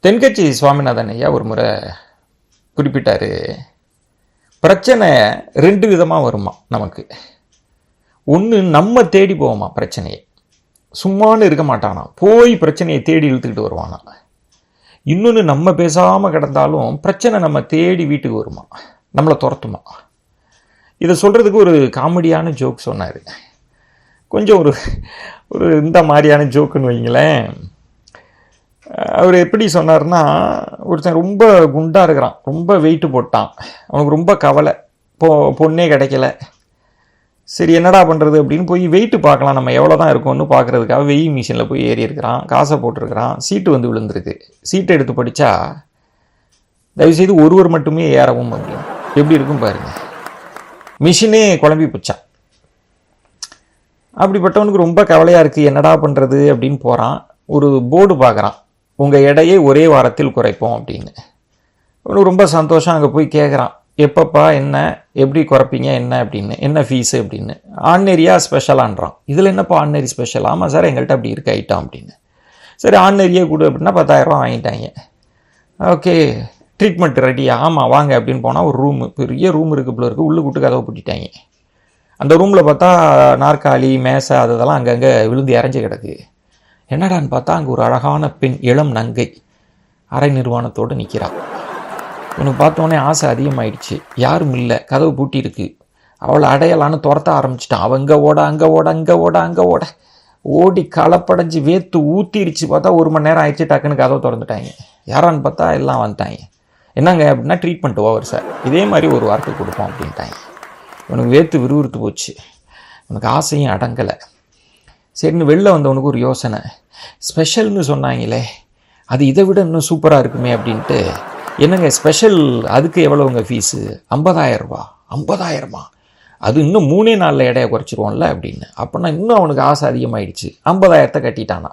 தென்கட்சி சுவாமிநாதன் ஐயா ஒரு முறை குறிப்பிட்டார், பிரச்சனை 2 விதமாக வருமா நமக்கு. ஒன்று, நம்ம தேடி போவோமா பிரச்சனையை, சும்மானு இருக்க மாட்டானா, போய் பிரச்சனையை தேடி இழுத்துக்கிட்டு வருவானா. இன்னொன்று, நம்ம பேசாமல் கிடந்தாலும் பிரச்சனை நம்ம தேடி வீட்டுக்கு வருமா, நம்மளை துரத்துமா. இதை சொல்கிறதுக்கு ஒரு காமெடியான ஜோக் சொன்னார். கொஞ்சம் ஒரு இந்த மாதிரியான ஜோக்குன்னு வைங்களேன். அவர் எப்படி சொன்னார்னா, ஒருத்தன் ரொம்ப குண்டாக இருக்கிறான், ரொம்ப வெயிட்டு போட்டான், அவனுக்கு ரொம்ப கவலை, பொண்ணே கிடைக்கல. சரி என்னடா பண்ணுறது அப்படின்னு போய் வெயிட்டு பார்க்கலாம், நம்ம எவ்வளோ தான் இருக்கோம்னு பார்க்குறதுக்காக வெயிங் மிஷினில் போய் ஏறி இருக்கிறான், காசை போட்டிருக்கிறான், சீட்டு வந்து விழுந்திருக்கு. சீட்டை எடுத்து படித்தா தயவுசெய்து ஒருவர் மட்டுமே ஏறவும் முடியும். எப்படி இருக்கும் பாருங்க, மிஷினே குழம்பி போச்சான். அப்படிப்பட்டவனுக்கு ரொம்ப கவலையாக இருக்குது, என்னடா பண்ணுறது அப்படின்னு போகிறான். ஒரு போர்டு பார்க்குறான், உங்கள் எடையை ஒரே வாரத்தில் குறைப்போம் அப்படின்னு. அவனுக்கு ரொம்ப சந்தோஷம். அங்கே போய் கேட்குறான், எப்பப்பா, என்ன, எப்படி குறைப்பீங்க, என்ன அப்படின்னு, என்ன ஃபீஸு அப்படின்னு. ஆர்டினரியா ஸ்பெஷலான்றான். இதில் என்னப்பா ஆர்டினரி ஸ்பெஷல்? ஆமாம் சார், எங்கள்கிட்ட அப்படி இருக்கு ஐட்டம் அப்படின்னு. சரி ஆர்டினரியே கொடு அப்படின்னா 10,000 ரூபா வாங்கிட்டாங்க. ஓகே, ட்ரீட்மெண்ட் ரெடியா? ஆமாம் வாங்க அப்படின்னு போனால் ஒரு ரூமு, பெரிய ரூம் இருக்குது போல இருக்குது, உள்ளே கூட்டு கதவை பூட்டிட்டாங்க. அந்த ரூமில் பார்த்தா நாற்காலி மேசை அதெல்லாம் அங்கங்கே விழுந்து இறஞ்சி கிடக்கு. என்னடான்னு பார்த்தா அங்கே ஒரு அழகான பெண், இளம் நங்கை, அரை நிர்வாணத்தோடு நிற்கிறாள். இவனுக்கு பார்த்தோன்னே ஆசை அதிகமாகிடுச்சு. யாரும் இல்லை, கதவு பூட்டி இருக்கு. அவளை அடையலான்னு துரத்த ஆரம்பிச்சிட்டான். அவன் இங்கே ஓட, அங்கே ஓட, அங்கே ஓட, அங்கே ஓட, ஓடி களப்படைஞ்சி வேத்து ஊற்றிடுச்சு. பார்த்தா 1 மணி நேரம் ஆயிடுச்சு. டக்குன்னு கதவை திறந்துட்டாங்க. யாரான்னு பார்த்தா எல்லாம் வந்துட்டாங்க. என்னங்க அப்படின்னா, ட்ரீட்மெண்ட் ஓவர் சார், இதே மாதிரி ஒரு வார்த்தை கொடுப்போம் அப்படின்ட்டாங்க. இவனுக்கு வேத்து விறுவிறுத்து போச்சு, இவனுக்கு ஆசையும் அடங்கலை. சரின்னு வெளில வந்தவனுக்கு ஒரு யோசனை, ஸ்பெஷல்னு சொன்னாங்களே அது இதை விட இன்னும் சூப்பராக இருக்குமே அப்படின்ட்டு, என்னங்க ஸ்பெஷல், அதுக்கு எவ்வளோங்க ஃபீஸு? 50,000 ரூபா. 50,000மா? அது இன்னும் 3 நாளில் எடையை குறைச்சிருவோம்ல அப்படின்னு. அப்படின்னா இன்னும் அவனுக்கு ஆசை அதிகமாகிடுச்சு. 50,000 கட்டிட்டானா.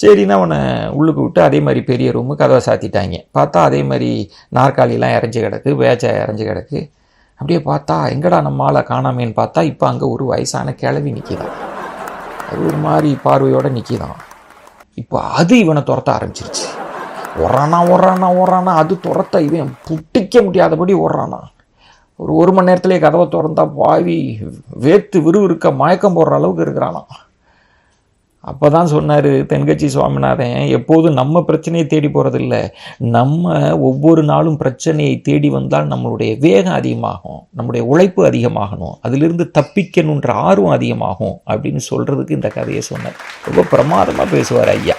சரின்னா அவனை உள்ளுக்கு விட்டு அதே மாதிரி பெரிய ரூமு, கதவை சாத்திட்டாங்க. பார்த்தா அதே மாதிரி நாற்காலிலாம் இறஞ்சி கிடக்கு, வேச்சை இறஞ்சி கிடக்கு. அப்படியே பார்த்தா எங்கடா நம்ம ஆளை காணாமேன்னு பார்த்தா இப்போ அங்கே ஒரு வயசான கிழவி நிற்கிதான். அது ஒரு மாதிரி பார்வையோடு நிற்கிதான். இப்போ அது இவனை துரத்த ஆரம்பிச்சிருச்சு. ஓடுறானா, அது துரத்த இவன் புட்டிக்க முடியாதபடி ஓடுறானா. ஒரு மணி நேரத்திலே கதவை திறந்தா பாவி வேத்து விறுவிறுக்க மயக்கம் போடுற அளவுக்கு இருக்கிறானா. அப்போ தான் சொன்னார் தென்கட்சி சுவாமிநாதன், எப்போதும் நம்ம பிரச்சனையை தேடி போகிறதில்ல, நம்ம ஒவ்வொரு நாளும் பிரச்சனையை தேடி வந்தால் நம்மளுடைய வேகம் அதிகமாகும், நம்முடைய உழைப்பு அதிகமாகணும், அதிலிருந்து தப்பிக்கணுன்ற ஆர்வம் அதிகமாகும் அப்படின்னு சொல்கிறதுக்கு இந்த கதையை சொன்னார். ரொம்ப பிரமாதமாக பேசுவார் ஐயா.